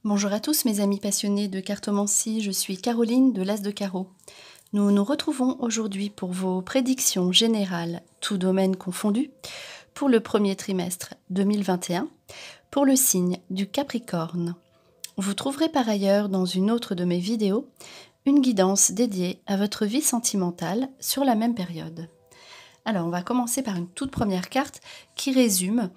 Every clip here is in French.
Bonjour à tous mes amis passionnés de cartomancie, je suis Caroline de l'As de Carreau. Nous nous retrouvons aujourd'hui pour vos prédictions générales, tout domaine confondu, pour le premier trimestre 2021, pour le signe du Capricorne. Vous trouverez par ailleurs dans une autre de mes vidéos une guidance dédiée à votre vie sentimentale sur la même période. Alors on va commencer par une toute première carte qui résume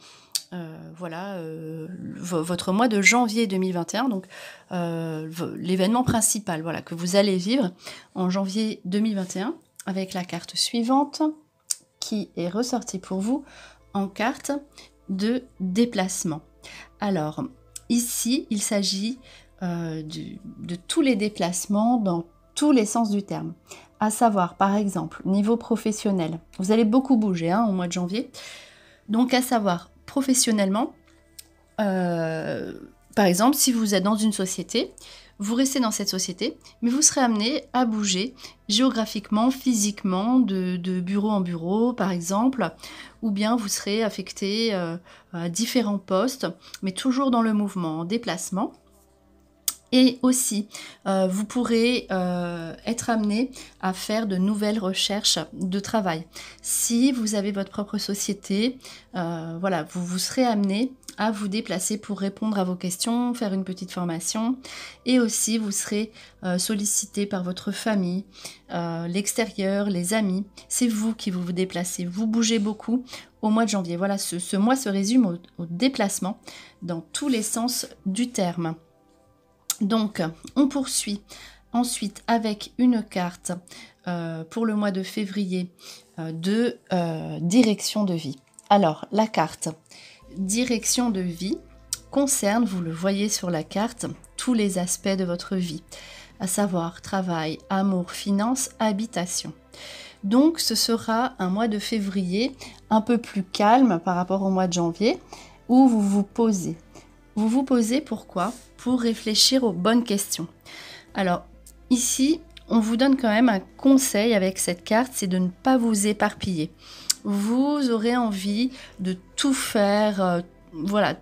votre mois de janvier 2021, donc l'événement principal que vous allez vivre en janvier 2021 avec la carte suivante qui est ressortie pour vous en carte de déplacement. Alors ici il s'agit de tous les déplacements dans tous les sens du terme, à savoir par exemple niveau professionnel, vous allez beaucoup bouger au mois de janvier, donc à savoir professionnellement, par exemple, si vous êtes dans une société, vous restez dans cette société, mais vous serez amené à bouger géographiquement, physiquement, de bureau en bureau, par exemple, ou bien vous serez affecté à différents postes, mais toujours dans le mouvement, en déplacement. Et aussi, vous pourrez être amené à faire de nouvelles recherches de travail. Si vous avez votre propre société, vous serez amené à vous déplacer pour répondre à vos questions, faire une petite formation. Et aussi, vous serez sollicité par votre famille, l'extérieur, les amis. C'est vous qui vous déplacez. Vous bougez beaucoup au mois de janvier. Voilà, ce mois se résume au déplacement dans tous les sens du terme. Donc, on poursuit ensuite avec une carte pour le mois de février de direction de vie. Alors, la carte direction de vie concerne, vous le voyez sur la carte, tous les aspects de votre vie, à savoir travail, amour, finances, habitation. Donc, ce sera un mois de février un peu plus calme par rapport au mois de janvier où vous vous posez. Vous vous posez pourquoi ? Pour réfléchir aux bonnes questions. Alors, ici, on vous donne quand même un conseil avec cette carte, c'est de ne pas vous éparpiller. Vous aurez envie de tout faire,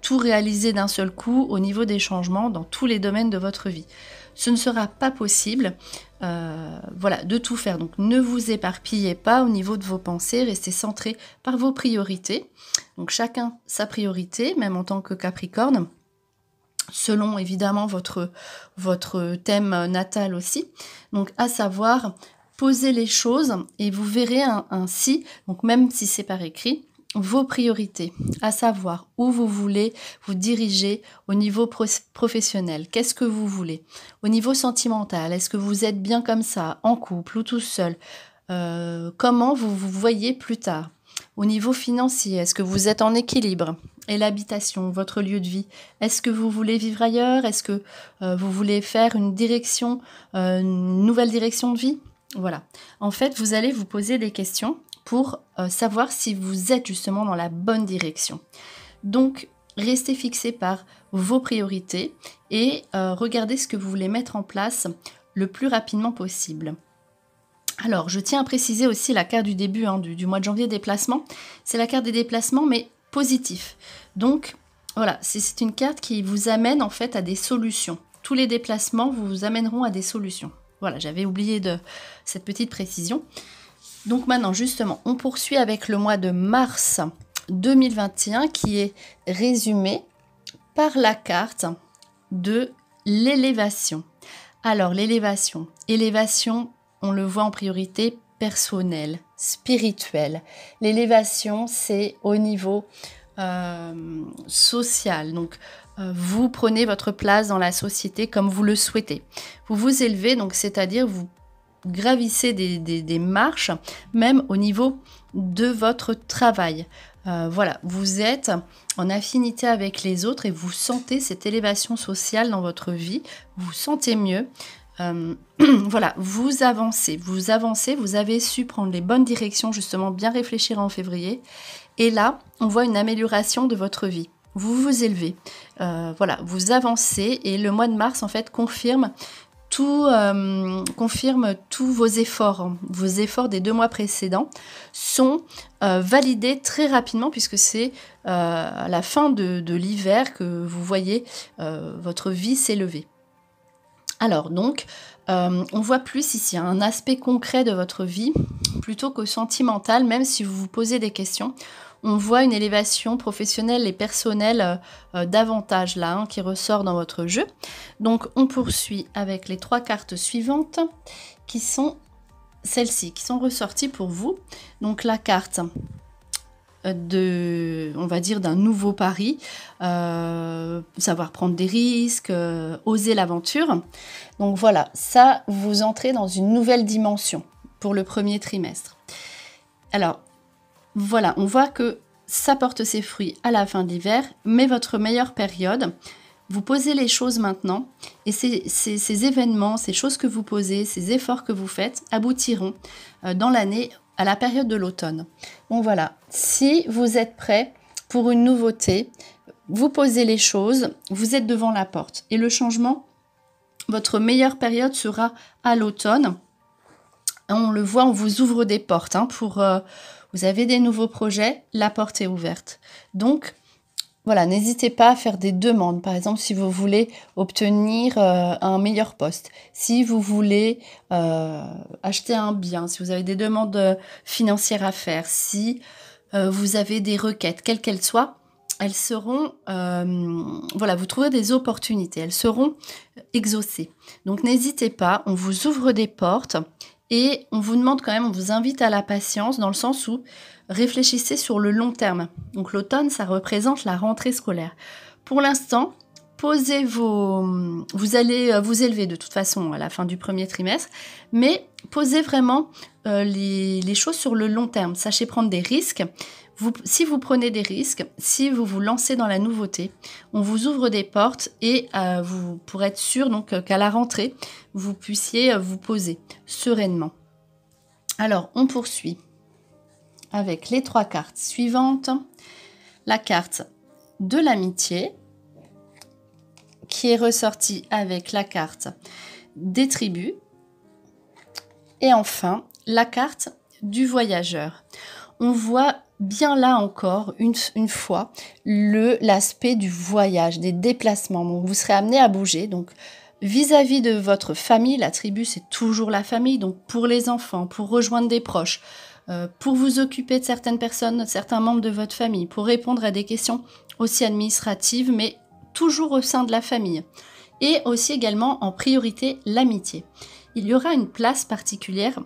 tout réaliser d'un seul coup au niveau des changements dans tous les domaines de votre vie. Ce ne sera pas possible de tout faire. Donc, ne vous éparpillez pas au niveau de vos pensées, restez centré par vos priorités. Donc, chacun sa priorité, même en tant que Capricorne, selon évidemment votre thème natal aussi. Donc à savoir, posez les choses et vous verrez ainsi, donc même si c'est par écrit, vos priorités, à savoir où vous voulez vous diriger au niveau professionnel, qu'est-ce que vous voulez, au niveau sentimental, est-ce que vous êtes bien comme ça, en couple ou tout seul, comment vous vous voyez plus tard. Au niveau financier, est-ce que vous êtes en équilibre? Et l'habitation, votre lieu de vie, est-ce que vous voulez vivre ailleurs? Est-ce que vous voulez faire une nouvelle direction de vie? Voilà. En fait, vous allez vous poser des questions pour savoir si vous êtes justement dans la bonne direction. Donc, restez fixé par vos priorités et regardez ce que vous voulez mettre en place le plus rapidement possible. Alors, je tiens à préciser aussi la carte du début du mois de janvier, déplacement. C'est la carte des déplacements, mais positif. Donc, voilà, c'est une carte qui vous amène en fait à des solutions. Tous les déplacements vous amèneront à des solutions. Voilà, j'avais oublié cette petite précision. Donc maintenant, justement, on poursuit avec le mois de mars 2021 qui est résumé par la carte de l'élévation. Alors, l'élévation, on le voit en priorité personnelle, spirituelle. L'élévation, c'est au niveau social. Donc, vous prenez votre place dans la société comme vous le souhaitez. Vous vous élevez, donc c'est-à-dire vous gravissez des marches, même au niveau de votre travail. Vous êtes en affinité avec les autres et vous sentez cette élévation sociale dans votre vie. Vous vous sentez mieux. Vous avancez, vous avez su prendre les bonnes directions, justement bien réfléchir en février. Et là, on voit une amélioration de votre vie. Vous vous élevez, vous avancez et le mois de mars, en fait, confirme tout confirme tous vos efforts. Vos efforts des 2 mois précédents sont validés très rapidement puisque c'est à la fin de l'hiver que vous voyez votre vie s'élever. Alors donc, on voit plus ici un aspect concret de votre vie plutôt que sentimental, même si vous vous posez des questions. On voit une élévation professionnelle et personnelle davantage là, qui ressort dans votre jeu. Donc on poursuit avec les 3 cartes suivantes qui sont celles-ci, qui sont ressorties pour vous. Donc la carte on va dire d'un nouveau pari, savoir prendre des risques, oser l'aventure. Donc voilà, ça, vous entrez dans une nouvelle dimension pour le premier trimestre. Alors, voilà, on voit que ça porte ses fruits à la fin de l'hiver, mais votre meilleure période, vous posez les choses maintenant, et ces événements, ces choses que vous posez, ces efforts que vous faites, aboutiront dans l'année à la période de l'automne. Donc voilà, si vous êtes prêt pour une nouveauté, vous posez les choses, vous êtes devant la porte. Et le changement, votre meilleure période sera à l'automne. On le voit, on vous ouvre des portes. Vous avez des nouveaux projets, la porte est ouverte. Donc, voilà, n'hésitez pas à faire des demandes. Par exemple, si vous voulez obtenir un meilleur poste, si vous voulez acheter un bien, si vous avez des demandes financières à faire, si vous avez des requêtes, quelles qu'elles soient, elles seront, voilà, vous trouverez des opportunités, elles seront exaucées. Donc n'hésitez pas, on vous ouvre des portes et on vous demande quand même, on vous invite à la patience dans le sens où réfléchissez sur le long terme. Donc l'automne, ça représente la rentrée scolaire. Pour l'instant, vous allez vous élever de toute façon à la fin du premier trimestre, mais posez vraiment les choses sur le long terme. Sachez prendre des risques. Si vous prenez des risques, si vous vous lancez dans la nouveauté, on vous ouvre des portes et pour être sûr donc qu'à la rentrée, vous puissiez vous poser sereinement. Alors, on poursuit avec les 3 cartes suivantes. La carte de l'amitié, qui est ressortie avec la carte des tribus. Et enfin, la carte du voyageur. On voit bien là encore, une fois, l'aspect du voyage, des déplacements. Donc, vous serez amené à bouger. Donc, vis-à-vis de votre famille, la tribu, c'est toujours la famille. Donc, pour les enfants, pour rejoindre des proches, pour vous occuper de certaines personnes, certains membres de votre famille, pour répondre à des questions aussi administratives, mais toujours au sein de la famille. Et aussi également, en priorité, l'amitié. Il y aura une place particulière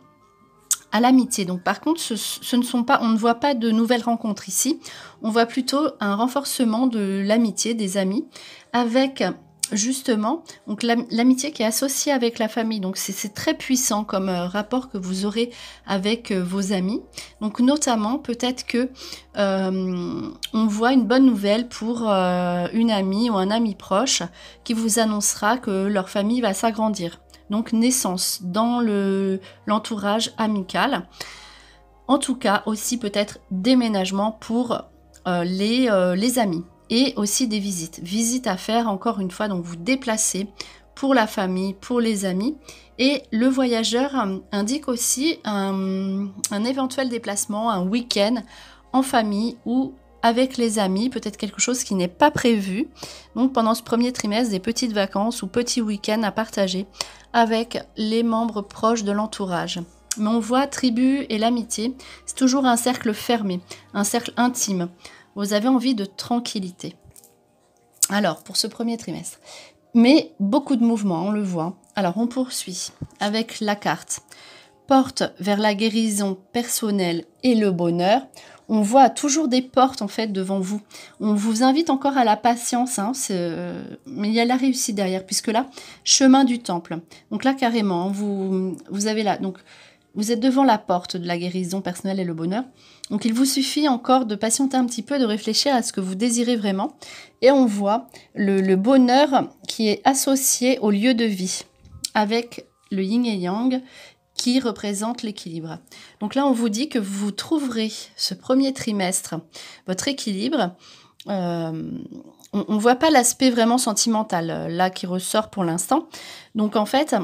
à l'amitié. Donc par contre, on ne voit pas de nouvelles rencontres ici. On voit plutôt un renforcement de l'amitié, des amis, avec justement donc l'amitié qui est associée avec la famille. Donc c'est très puissant comme rapport que vous aurez avec vos amis. Donc notamment, peut-être que on voit une bonne nouvelle pour une amie ou un ami proche qui vous annoncera que leur famille va s'agrandir. Donc naissance dans l'entourage amical. En tout cas, aussi peut-être déménagement pour les amis. Et aussi des visites. Visites à faire, encore une fois, donc vous déplacez pour la famille, pour les amis. Et le voyageur indique aussi un éventuel déplacement, un week-end en famille ou avec les amis, peut-être quelque chose qui n'est pas prévu. Donc pendant ce premier trimestre, des petites vacances ou petits week-ends à partager avec les membres proches de l'entourage. Mais on voit tribu et l'amitié, c'est toujours un cercle fermé, un cercle intime. Vous avez envie de tranquillité. Alors, pour ce premier trimestre. Mais beaucoup de mouvements, on le voit. Alors, on poursuit avec la carte porte vers la guérison personnelle et le bonheur. On voit toujours des portes en fait devant vous. On vous invite encore à la patience, mais il y a la réussite derrière, puisque là, chemin du temple. Donc là, carrément, vous avez là, donc vous êtes devant la porte de la guérison personnelle et le bonheur. Donc il vous suffit encore de patienter un petit peu, de réfléchir à ce que vous désirez vraiment. Et on voit le bonheur qui est associé au lieu de vie, avec le yin et yang, qui représente l'équilibre. Donc là, on vous dit que vous trouverez ce premier trimestre votre équilibre on ne voit pas l'aspect vraiment sentimental, là, qui ressort pour l'instant. Donc en fait,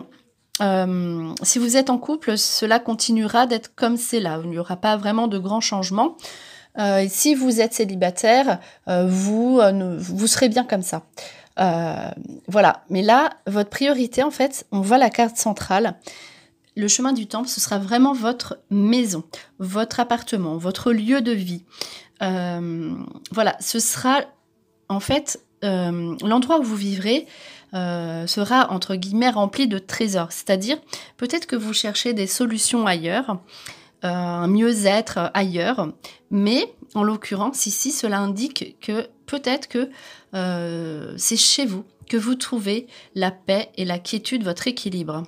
si vous êtes en couple, cela continuera d'être comme c'est là. Il n'y aura pas vraiment de grands changements. Et si vous êtes célibataire, vous serez bien comme ça. Voilà. Mais là, votre priorité, en fait, on voit la carte centrale. Le chemin du temple, ce sera vraiment votre maison, votre appartement, votre lieu de vie. Voilà, ce sera en fait l'endroit où vous vivrez sera entre guillemets rempli de trésors. C'est-à-dire, peut-être que vous cherchez des solutions ailleurs, un mieux-être ailleurs, mais en l'occurrence ici, cela indique que peut-être que c'est chez vous que vous trouvez la paix et la quiétude, votre équilibre.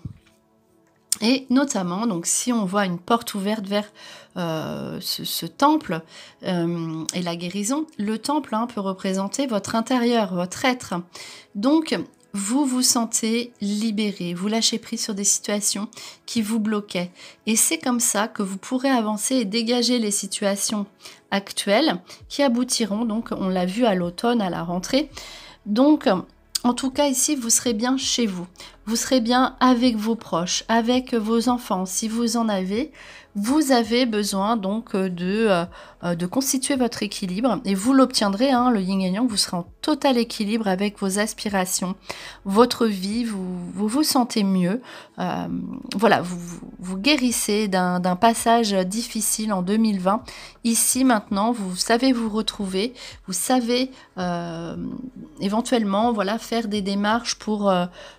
Et notamment, donc, si on voit une porte ouverte vers ce temple et la guérison, le temple peut représenter votre intérieur, votre être. Donc, vous vous sentez libéré, vous lâchez prise sur des situations qui vous bloquaient. Et c'est comme ça que vous pourrez avancer et dégager les situations actuelles qui aboutiront, donc on l'a vu à l'automne, à la rentrée. Donc, en tout cas, ici, vous serez bien chez vous. Vous serez bien avec vos proches, avec vos enfants, si vous en avez. Vous avez besoin donc de constituer votre équilibre et vous l'obtiendrez, le yin et yang, vous serez en total équilibre avec vos aspirations, votre vie, vous sentez mieux. Voilà, vous guérissez d'un passage difficile en 2020. Ici, maintenant, vous savez vous retrouver, vous savez éventuellement faire des démarches pour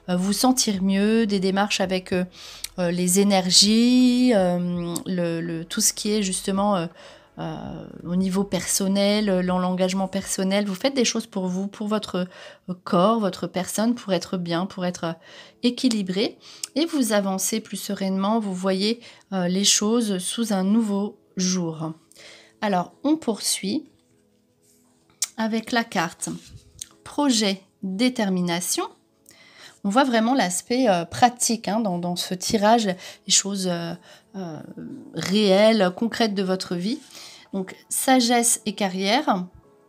vous sentir mieux, des démarches avec les énergies, tout ce qui est justement au niveau personnel, l'engagement personnel. Vous faites des choses pour vous, pour votre corps, votre personne, pour être bien, pour être équilibré. Et vous avancez plus sereinement, vous voyez les choses sous un nouveau jour. Alors, on poursuit avec la carte projet, détermination. On voit vraiment l'aspect pratique dans ce tirage, les choses réelles, concrètes de votre vie. Donc, sagesse et carrière.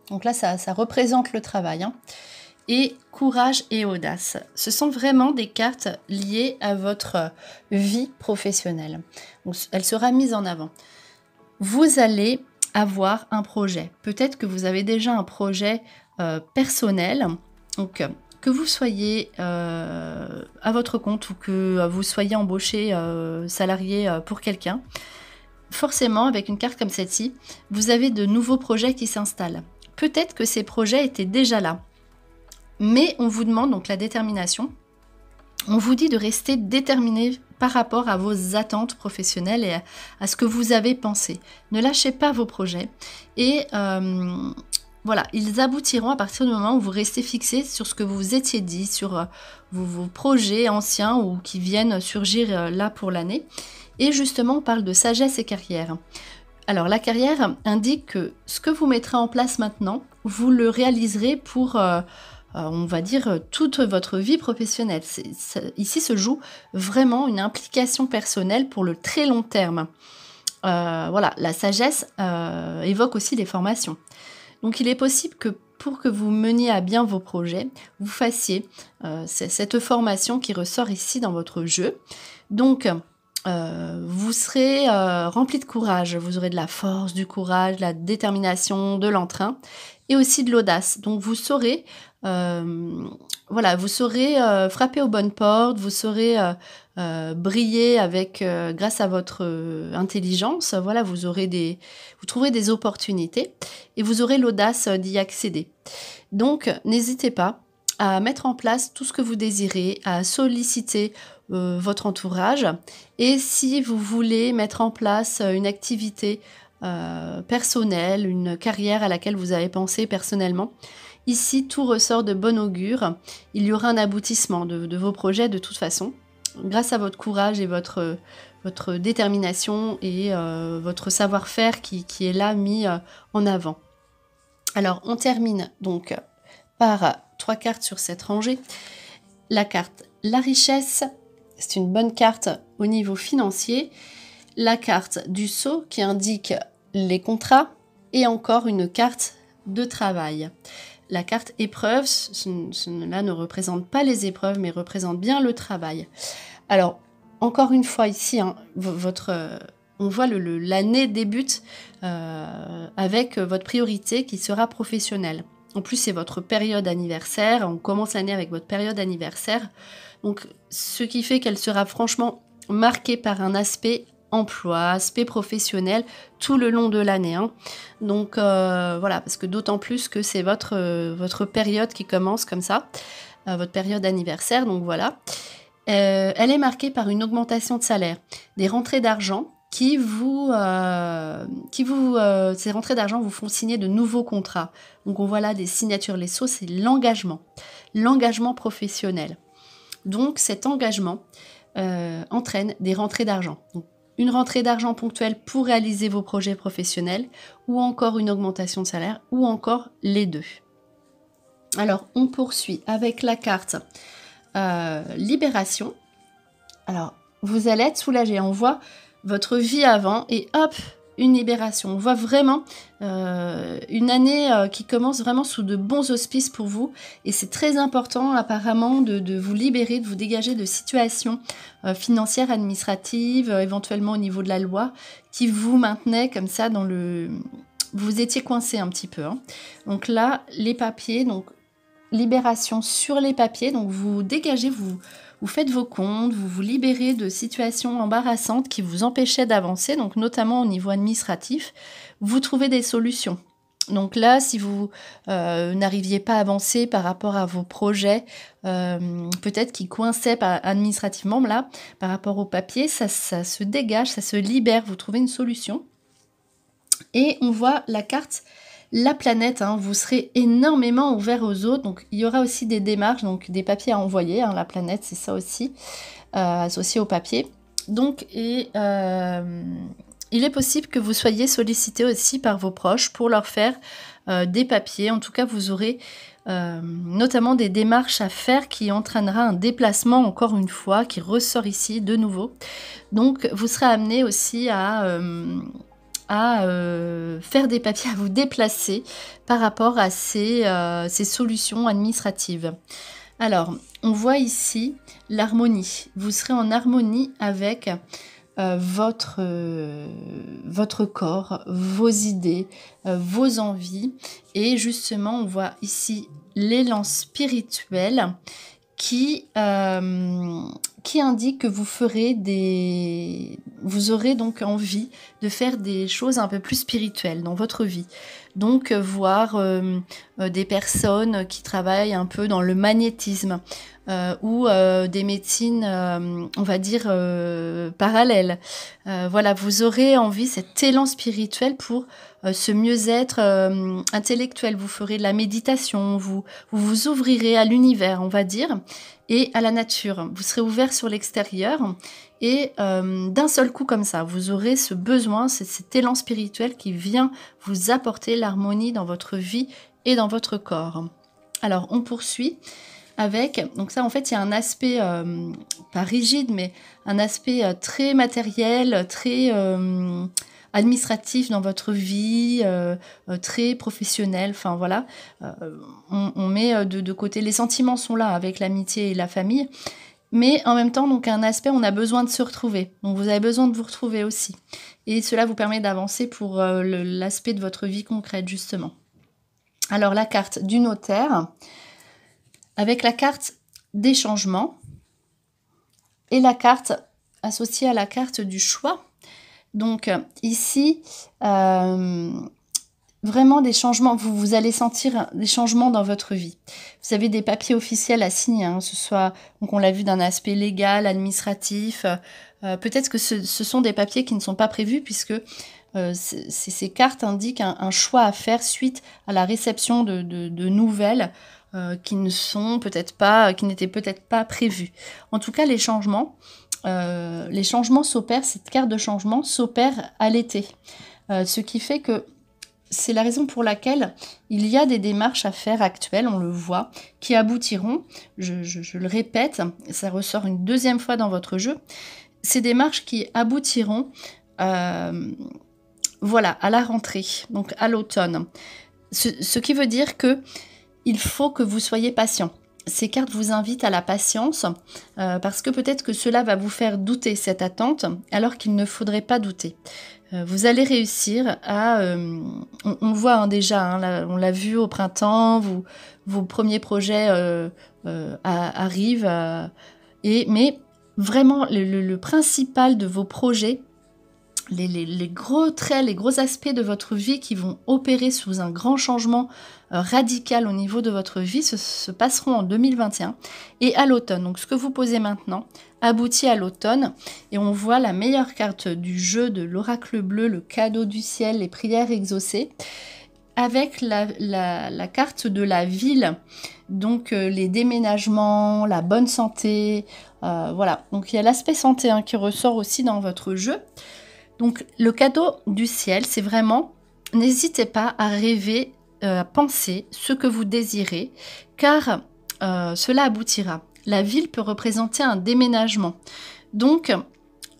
Donc là, ça représente le travail. Et courage et audace. Ce sont vraiment des cartes liées à votre vie professionnelle. Donc, elle sera mise en avant. Vous allez avoir un projet. Peut-être que vous avez déjà un projet personnel. Donc, que vous soyez à votre compte ou que vous soyez embauché, salarié pour quelqu'un, forcément, avec une carte comme celle-ci, vous avez de nouveaux projets qui s'installent. Peut-être que ces projets étaient déjà là, mais on vous demande donc la détermination. On vous dit de rester déterminé par rapport à vos attentes professionnelles et à ce que vous avez pensé. Ne lâchez pas vos projets et voilà, ils aboutiront à partir du moment où vous restez fixé sur ce que vous vous étiez dit, sur vos projets anciens ou qui viennent surgir là pour l'année. Et justement, on parle de sagesse et carrière. Alors, la carrière indique que ce que vous mettrez en place maintenant, vous le réaliserez pour, on va dire, toute votre vie professionnelle. Ici se joue vraiment une implication personnelle pour le très long terme. Voilà, la sagesse évoque aussi les formations. Donc, il est possible que pour que vous meniez à bien vos projets, vous fassiez cette formation qui ressort ici dans votre jeu. Donc, vous serez rempli de courage. Vous aurez de la force, du courage, de la détermination, de l'entrain et aussi de l'audace. Donc, vous saurez, vous saurez frapper aux bonnes portes, vous saurez briller grâce à votre intelligence. Voilà, vous trouverez des opportunités et vous aurez l'audace d'y accéder. Donc, n'hésitez pas à mettre en place tout ce que vous désirez, à solliciter votre entourage. Et si vous voulez mettre en place une activité personnelle, une carrière à laquelle vous avez pensé personnellement, ici, tout ressort de bon augure. Il y aura un aboutissement de vos projets de toute façon, grâce à votre courage et votre détermination et votre savoir-faire qui est là mis en avant. Alors, on termine donc par 3 cartes sur cette rangée. La carte La Richesse, c'est une bonne carte au niveau financier. La carte du Sceau qui indique les contrats et encore une carte de travail. la carte épreuve, cela ne représente pas les épreuves, mais représente bien le travail. Alors, encore une fois ici, hein, on voit l'année débute avec votre priorité qui sera professionnelle. En plus, c'est votre période anniversaire, on commence l'année avec votre période anniversaire, donc ce qui fait qu'elle sera franchement marquée par un aspect emploi, aspect professionnel tout le long de l'année. Hein. Donc voilà, parce que d'autant plus que c'est votre période qui commence comme ça, votre période anniversaire, donc voilà. Elle est marquée par une augmentation de salaire, des rentrées d'argent ces rentrées d'argent vous font signer de nouveaux contrats. Donc on voit là des signatures, les sceaux, c'est l'engagement professionnel. Donc cet engagement entraîne des rentrées d'argent. Donc, une rentrée d'argent ponctuelle pour réaliser vos projets professionnels, ou encore une augmentation de salaire, ou encore les deux. Alors, on poursuit avec la carte libération. Alors, vous allez être soulagé. On voit votre vie avant et hop, une libération. On voit vraiment une année qui commence vraiment sous de bons auspices pour vous. Et c'est très important apparemment de vous libérer, de vous dégager de situations financières, administratives, éventuellement au niveau de la loi, qui vous maintenaient comme ça dans le... Vous étiez coincé un petit peu. Hein. Donc là, les papiers, donc libération sur les papiers. Donc vous dégagez, vous faites vos comptes, vous vous libérez de situations embarrassantes qui vous empêchaient d'avancer, donc notamment au niveau administratif. Vous trouvez des solutions. Donc là, si vous n'arriviez pas à avancer par rapport à vos projets, peut-être qui coinçaient administrativement, là, par rapport au papier, ça se dégage, ça se libère, vous trouvez une solution. Et on voit la carte la planète, hein, vous serez énormément ouvert aux autres, donc il y aura aussi des démarches, donc des papiers à envoyer, hein, la planète c'est ça aussi, associé au papier. Donc il est possible que vous soyez sollicité aussi par vos proches pour leur faire des papiers, en tout cas vous aurez notamment des démarches à faire qui entraînera un déplacement encore une fois, qui ressort ici de nouveau. Donc vous serez amené aussi à faire des papiers, à vous déplacer par rapport à ces solutions administratives. Alors, on voit ici l'harmonie. Vous serez en harmonie avec votre corps, vos idées, vos envies. Et justement, on voit ici l'élan spirituel qui indique que vous aurez donc envie de faire des choses un peu plus spirituelles dans votre vie. Donc voir des personnes qui travaillent un peu dans le magnétisme ou des médecines, on va dire, parallèles. Voilà, vous aurez envie, cet élan spirituel pour ce mieux-être intellectuel. Vous ferez de la méditation, vous ouvrirez à l'univers, on va dire, et à la nature. Vous serez ouvert sur l'extérieur et d'un seul coup comme ça, vous aurez ce besoin, cet élan spirituel qui vient vous apporter l'harmonie dans votre vie et dans votre corps. Alors, on poursuit avec, donc ça en fait il y a un aspect pas rigide mais un aspect très matériel, très administratif dans votre vie, très professionnel, enfin voilà, on met de côté, les sentiments sont là avec l'amitié et la famille, mais en même temps donc un aspect on a besoin de se retrouver, donc vous avez besoin de vous retrouver aussi, et cela vous permet d'avancer pour l'aspect de votre vie concrète justement. Alors la carte du notaire, avec la carte des changements et la carte associée à la carte du choix. Donc ici, vraiment des changements, vous allez sentir des changements dans votre vie. Vous avez des papiers officiels à signer, hein, ce soit, donc on l'a vu d'un aspect légal, administratif, peut-être que ce sont des papiers qui ne sont pas prévus puisque ces cartes indiquent un choix à faire suite à la réception de nouvelles qui n'étaient peut-être pas prévues. En tout cas, les changements s'opèrent, cette carte de changement s'opère à l'été. Ce qui fait que c'est la raison pour laquelle il y a des démarches à faire actuelles, on le voit, qui aboutiront, je le répète, ça ressort une deuxième fois dans votre jeu, ces démarches qui aboutiront voilà, à la rentrée, donc à l'automne. Ce qui veut dire que il faut que vous soyez patient. Ces cartes vous invitent à la patience parce que peut-être que cela va vous faire douter cette attente alors qu'il ne faudrait pas douter. Vous allez réussir à... on le voit hein, déjà, hein, on l'a vu au printemps, vos premiers projets arrivent. Mais vraiment, le principal de vos projets, les gros traits, les gros aspects de votre vie qui vont opérer sous un grand changement radical au niveau de votre vie se passeront en 2021 et à l'automne. Donc ce que vous posez maintenant aboutit à l'automne et on voit la meilleure carte du jeu de l'oracle bleu, le cadeau du ciel, les prières exaucées, avec la carte de la ville, donc les déménagements, la bonne santé, voilà. Donc il y a l'aspect santé hein, qui ressort aussi dans votre jeu. Donc le cadeau du ciel, c'est vraiment, n'hésitez pas à rêver, à penser ce que vous désirez, car cela aboutira. La ville peut représenter un déménagement. Donc,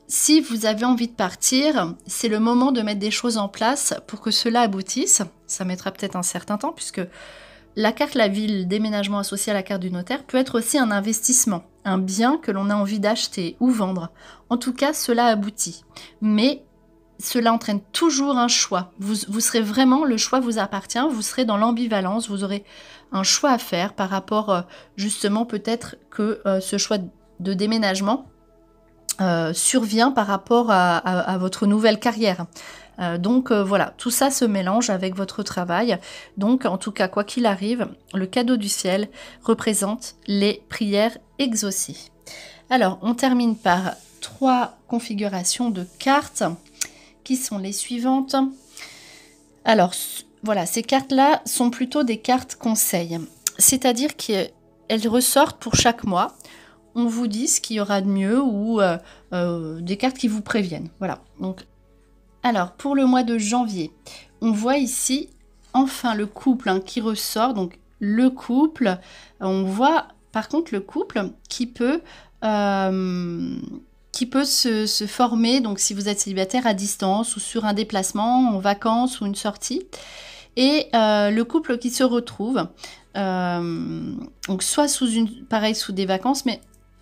si vous avez envie de partir, c'est le moment de mettre des choses en place pour que cela aboutisse. Ça mettra peut-être un certain temps, puisque la carte la ville, déménagement associé à la carte du notaire, peut être aussi un investissement, un bien que l'on a envie d'acheter ou vendre. En tout cas, cela aboutit. Mais cela entraîne toujours un choix. Vous serez vraiment, le choix vous appartient, vous serez dans l'ambivalence, vous aurez un choix à faire par rapport, justement, peut-être que ce choix de déménagement survient par rapport à votre nouvelle carrière. Donc voilà, tout ça se mélange avec votre travail. Donc en tout cas, quoi qu'il arrive, le cadeau du ciel représente les prières exaucées. Alors, on termine par 3 configurations de cartes qui sont les suivantes. Alors, voilà, ces cartes-là sont plutôt des cartes conseils. C'est-à-dire qu'elles ressortent pour chaque mois. On vous dit ce qu'il y aura de mieux ou des cartes qui vous préviennent. Voilà. Donc, alors, pour le mois de janvier, on voit ici enfin le couple hein, qui ressort. Donc, le couple, on voit par contre le couple qui peut se former, donc si vous êtes célibataire à distance ou sur un déplacement, en vacances ou une sortie. Et le couple qui se retrouve, donc soit sous des vacances, mais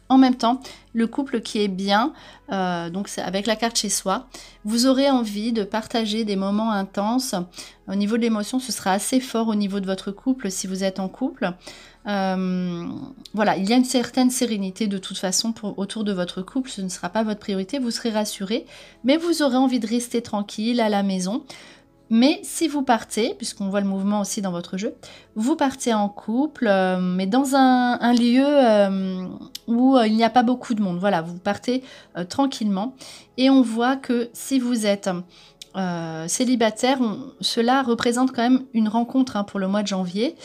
en même temps, le couple qui est bien, donc avec la carte chez soi, vous aurez envie de partager des moments intenses. Au niveau de l'émotion, ce sera assez fort au niveau de votre couple si vous êtes en couple. Voilà, il y a une certaine sérénité de toute façon autour de votre couple, ce ne sera pas votre priorité, vous serez rassuré, mais vous aurez envie de rester tranquille à la maison. Mais si vous partez, puisqu'on voit le mouvement aussi dans votre jeu, vous partez en couple, mais dans un lieu où il n'y a pas beaucoup de monde. Voilà, vous partez tranquillement. Et on voit que si vous êtes célibataire, cela représente quand même une rencontre hein, pour le mois de janvier.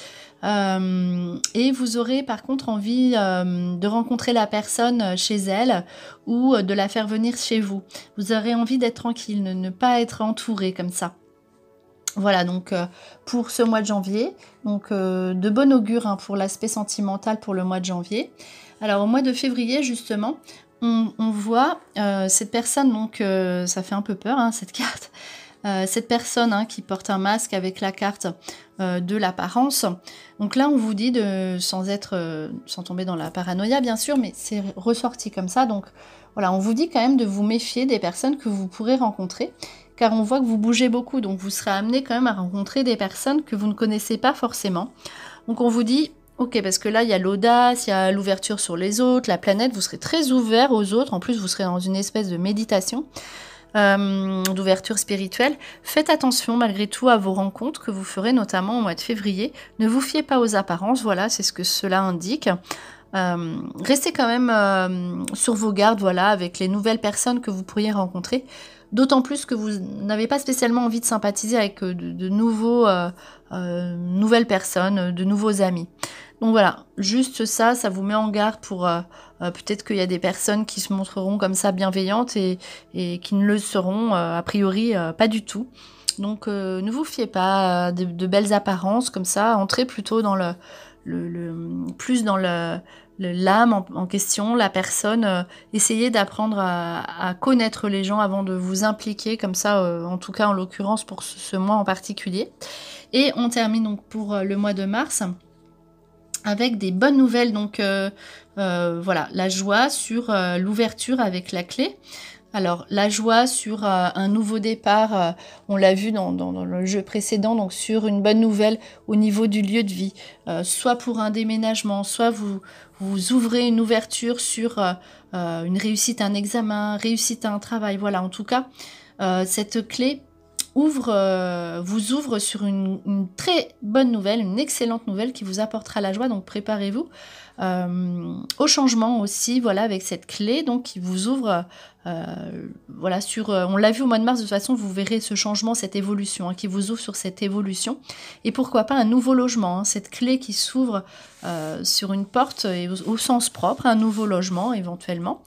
Et vous aurez par contre envie de rencontrer la personne chez elle ou de la faire venir chez vous. Vous aurez envie d'être tranquille, ne pas être entouré comme ça. Voilà, donc pour ce mois de janvier, donc de bon augure hein, pour l'aspect sentimental pour le mois de janvier. Alors au mois de février, justement, on voit cette personne, donc ça fait un peu peur, hein, cette carte, cette personne hein, qui porte un masque avec la carte de l'apparence. Donc là, on vous dit, sans tomber dans la paranoïa, bien sûr, mais c'est ressorti comme ça. Donc voilà, on vous dit quand même de vous méfier des personnes que vous pourrez rencontrer, car on voit que vous bougez beaucoup, donc vous serez amené quand même à rencontrer des personnes que vous ne connaissez pas forcément. Donc on vous dit, ok, parce que là, il y a l'audace, il y a l'ouverture sur les autres, la planète, vous serez très ouvert aux autres, en plus vous serez dans une espèce de méditation, d'ouverture spirituelle. Faites attention malgré tout à vos rencontres que vous ferez notamment au mois de février. Ne vous fiez pas aux apparences, voilà, c'est ce que cela indique. Restez quand même sur vos gardes, voilà, avec les nouvelles personnes que vous pourriez rencontrer. D'autant plus que vous n'avez pas spécialement envie de sympathiser avec de nouvelles personnes, de nouveaux amis. Donc voilà, juste ça vous met en garde pour peut-être qu'il y a des personnes qui se montreront comme ça bienveillantes et qui ne le seront a priori pas du tout. Donc ne vous fiez pas de belles apparences comme ça, entrez plutôt dans plus dans l'âme en question, la personne, essayez d'apprendre à connaître les gens avant de vous impliquer comme ça, en tout cas en l'occurrence pour ce mois en particulier. Et on termine donc pour le mois de mars. avec des bonnes nouvelles. Donc voilà, la joie sur l'ouverture avec la clé. Alors, la joie sur un nouveau départ, on l'a vu dans le jeu précédent, donc sur une bonne nouvelle au niveau du lieu de vie, soit pour un déménagement, soit vous ouvrez une ouverture sur une réussite à un examen, réussite à un travail. Voilà, en tout cas, cette clé vous ouvre sur une très bonne nouvelle, une excellente nouvelle qui vous apportera la joie. Donc préparez-vous au changement aussi, voilà, avec cette clé, donc qui vous ouvre, voilà, sur, on l'a vu au mois de mars, de toute façon, vous verrez ce changement, cette évolution, hein, qui vous ouvre sur cette évolution, et pourquoi pas un nouveau logement, hein, cette clé qui s'ouvre sur une porte, et au sens propre, un nouveau logement éventuellement.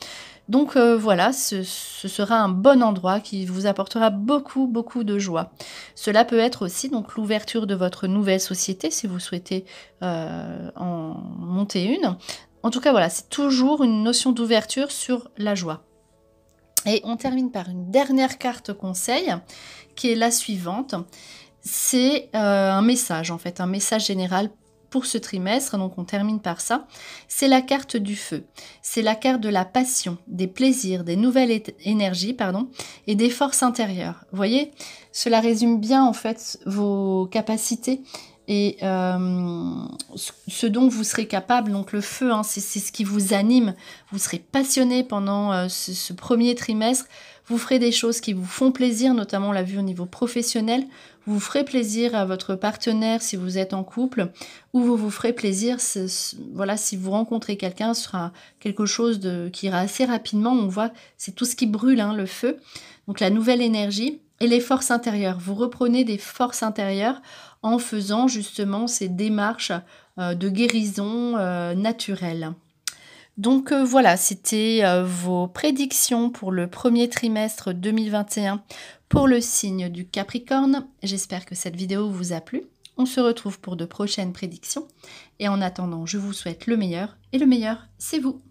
Donc voilà, ce sera un bon endroit qui vous apportera beaucoup, beaucoup de joie. Cela peut être aussi donc l'ouverture de votre nouvelle société, si vous souhaitez en monter une. En tout cas, voilà, c'est toujours une notion d'ouverture sur la joie. Et on termine par une dernière carte conseil, qui est la suivante. C'est un message, en fait, un message général pour ce trimestre, donc on termine par ça. C'est la carte du feu. C'est la carte de la passion, des plaisirs, des nouvelles énergies, pardon, et des forces intérieures. Vous voyez, cela résume bien, en fait, vos capacités et ce dont vous serez capable. Donc le feu, hein, c'est ce qui vous anime. Vous serez passionné pendant ce premier trimestre. Vous ferez des choses qui vous font plaisir, notamment on l'a vu au niveau professionnel. Vous ferez plaisir à votre partenaire si vous êtes en couple, ou vous vous ferez plaisir, voilà, si vous rencontrez quelqu'un, ce sera quelque chose qui ira assez rapidement. On voit, c'est tout ce qui brûle, hein, le feu. Donc la nouvelle énergie et les forces intérieures. Vous reprenez des forces intérieures en faisant justement ces démarches de guérison naturelle. Donc voilà, c'était vos prédictions pour le premier trimestre 2021 pour le signe du Capricorne. J'espère que cette vidéo vous a plu. On se retrouve pour de prochaines prédictions. Et en attendant, je vous souhaite le meilleur. Et le meilleur, c'est vous.